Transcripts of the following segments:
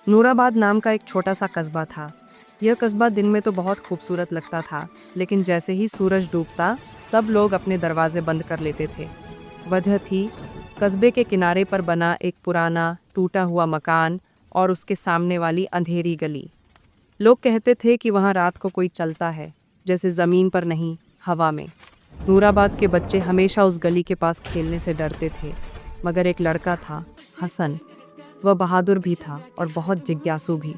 नूराबाद नाम का एक छोटा सा कस्बा था। यह कस्बा दिन में तो बहुत खूबसूरत लगता था, लेकिन जैसे ही सूरज डूबता सब लोग अपने दरवाजे बंद कर लेते थे। वजह थी कस्बे के किनारे पर बना एक पुराना टूटा हुआ मकान और उसके सामने वाली अंधेरी गली। लोग कहते थे कि वहाँ रात को कोई चलता है, जैसे ज़मीन पर नहीं, हवा में। नूराबाद के बच्चे हमेशा उस गली के पास खेलने से डरते थे, मगर एक लड़का था, हसन। वह बहादुर भी था और बहुत जिज्ञासु भी।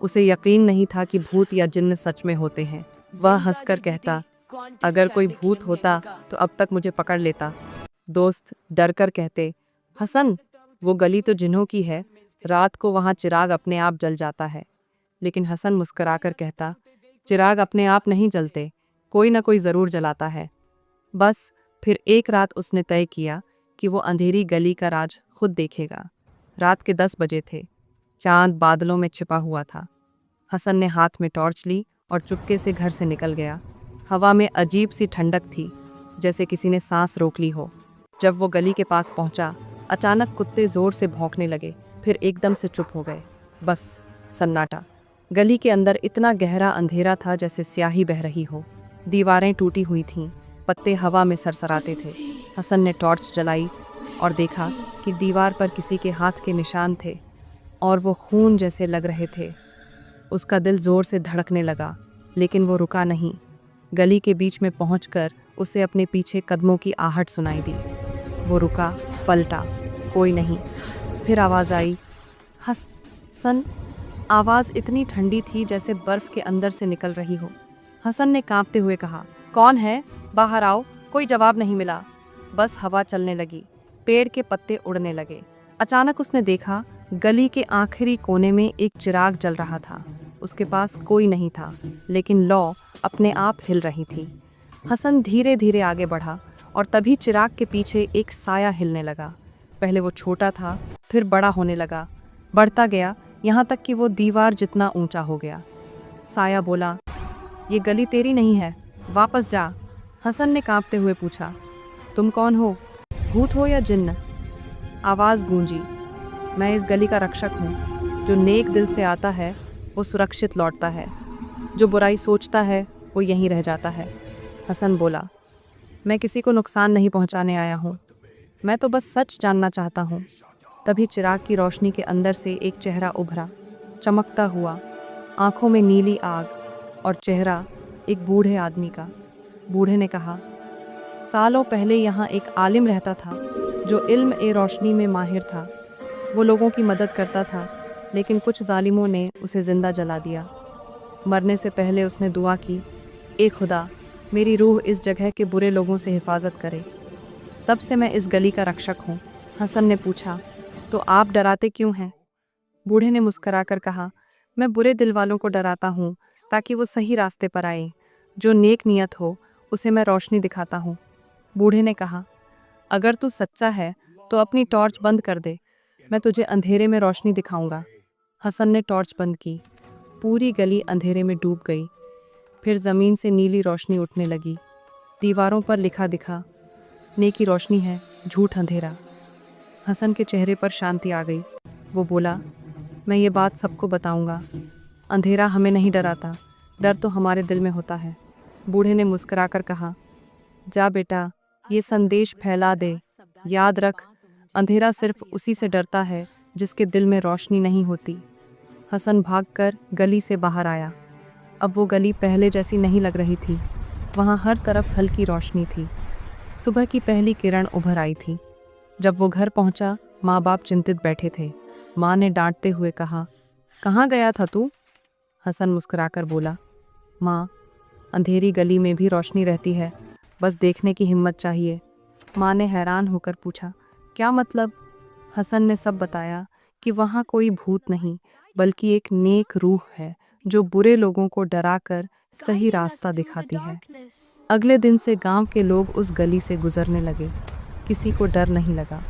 उसे यकीन नहीं था कि भूत या जिन्न सच में होते हैं। वह हंसकर कहता, अगर कोई भूत होता तो अब तक मुझे पकड़ लेता। दोस्त डर कर कहते, हसन, वो गली तो जिन्हों की है, रात को वहाँ चिराग अपने आप जल जाता है। लेकिन हसन मुस्कुराकर कहता, चिराग अपने आप नहीं जलते, कोई ना कोई ज़रूर जलाता है। बस फिर एक रात उसने तय किया कि वो अंधेरी गली का राज खुद देखेगा। रात के 10 बजे थे। चांद बादलों में छिपा हुआ था। हसन ने हाथ में टॉर्च ली और चुपके से घर से निकल गया। हवा में अजीब सी ठंडक थी, जैसे किसी ने सांस रोक ली हो। जब वो गली के पास पहुंचा, अचानक कुत्ते जोर से भौंकने लगे, फिर एकदम से चुप हो गए। बस सन्नाटा। गली के अंदर इतना गहरा अंधेरा था जैसे स्याही बह रही हो। दीवारें टूटी हुई थीं, पत्ते हवा में सरसराते थे। हसन ने टॉर्च जलाई और देखा कि दीवार पर किसी के हाथ के निशान थे और वो खून जैसे लग रहे थे। उसका दिल जोर से धड़कने लगा, लेकिन वो रुका नहीं। गली के बीच में पहुंचकर उसे अपने पीछे कदमों की आहट सुनाई दी। वो रुका, पलटा, कोई नहीं। फिर आवाज़ आई, हसन। आवाज़ इतनी ठंडी थी जैसे बर्फ के अंदर से निकल रही हो। हसन ने कांपते हुए कहा, कौन है? बाहर आओ। कोई जवाब नहीं मिला। बस हवा चलने लगी, पेड़ के पत्ते उड़ने लगे। अचानक उसने देखा, गली के आखिरी कोने में एक चिराग जल रहा था। उसके पास कोई नहीं था, लेकिन लौ अपने आप हिल रही थी। हसन धीरे धीरे आगे बढ़ा और तभी चिराग के पीछे एक साया हिलने लगा। पहले वो छोटा था, फिर बड़ा होने लगा, बढ़ता गया, यहाँ तक कि वो दीवार जितना ऊंचा हो गया। साया बोला, ये गली तेरी नहीं है, वापस जा। हसन ने कांपते हुए पूछा, तुम कौन हो? भूत हो या जिन्न? आवाज़ गूंजी, मैं इस गली का रक्षक हूँ। जो नेक दिल से आता है वो सुरक्षित लौटता है, जो बुराई सोचता है वो यहीं रह जाता है। हसन बोला, मैं किसी को नुकसान नहीं पहुँचाने आया हूँ, मैं तो बस सच जानना चाहता हूँ। तभी चिराग की रोशनी के अंदर से एक चेहरा उभरा, चमकता हुआ, आंखों में नीली आग और चेहरा एक बूढ़े आदमी का। बूढ़े ने कहा, सालों पहले यहाँ एक आलिम रहता था जो इल्म ए रोशनी में माहिर था। वो लोगों की मदद करता था, लेकिन कुछ जालिमों ने उसे ज़िंदा जला दिया। मरने से पहले उसने दुआ की, ए खुदा, मेरी रूह इस जगह के बुरे लोगों से हिफाजत करे। तब से मैं इस गली का रक्षक हूँ। हसन ने पूछा, तो आप डराते क्यों हैं? बूढ़े ने मुस्कराकर कहा, मैं बुरे दिल वालों को डराता हूँ ताकि वो सही रास्ते पर आए। जो नेक नियत हो उसे मैं रोशनी दिखाता हूँ। बूढ़े ने कहा, अगर तू सच्चा है तो अपनी टॉर्च बंद कर दे, मैं तुझे अंधेरे में रोशनी दिखाऊंगा। हसन ने टॉर्च बंद की। पूरी गली अंधेरे में डूब गई। फिर ज़मीन से नीली रोशनी उठने लगी। दीवारों पर लिखा दिखा, नेकी रोशनी है, झूठ अंधेरा। हसन के चेहरे पर शांति आ गई। वो बोला, मैं ये बात सबको बताऊंगा। अंधेरा हमें नहीं डराता, डर तो हमारे दिल में होता है। बूढ़े ने मुस्कुराकर कहा, जा बेटा, ये संदेश फैला दे। याद रख, अंधेरा सिर्फ उसी से डरता है जिसके दिल में रोशनी नहीं होती। हसन भागकर गली से बाहर आया। अब वो गली पहले जैसी नहीं लग रही थी। वहाँ हर तरफ हल्की रोशनी थी। सुबह की पहली किरण उभर आई थी। जब वो घर पहुँचा, माँ बाप चिंतित बैठे थे। माँ ने डांटते हुए कहा, कहाँ गया था तू? हसन मुस्कुराकर बोला, माँ, अंधेरी गली में भी रोशनी रहती है, बस देखने की हिम्मत चाहिए। माँ ने हैरान होकर पूछा, क्या मतलब? हसन ने सब बताया कि वहाँ कोई भूत नहीं, बल्कि एक नेक रूह है जो बुरे लोगों को डराकर सही रास्ता दिखाती है। अगले दिन से गांव के लोग उस गली से गुजरने लगे। किसी को डर नहीं लगा।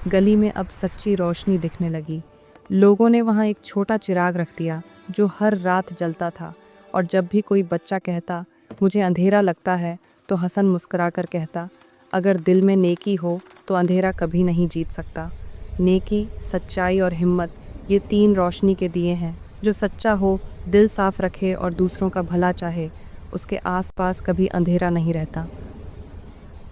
गली में अब सच्ची रोशनी दिखने लगी। लोगों ने वहाँ एक छोटा चिराग रख दिया जो हर रात जलता था, और जब भी कोई बच्चा कहता, मुझे अंधेरा लगता है, तो हसन मुस्कुराकर कहता, अगर दिल में नेकी हो तो अंधेरा कभी नहीं जीत सकता। नेकी, सच्चाई और हिम्मत, ये 3 रोशनी के दिए हैं। जो सच्चा हो, दिल साफ रखे और दूसरों का भला चाहे, उसके आसपास कभी अंधेरा नहीं रहता।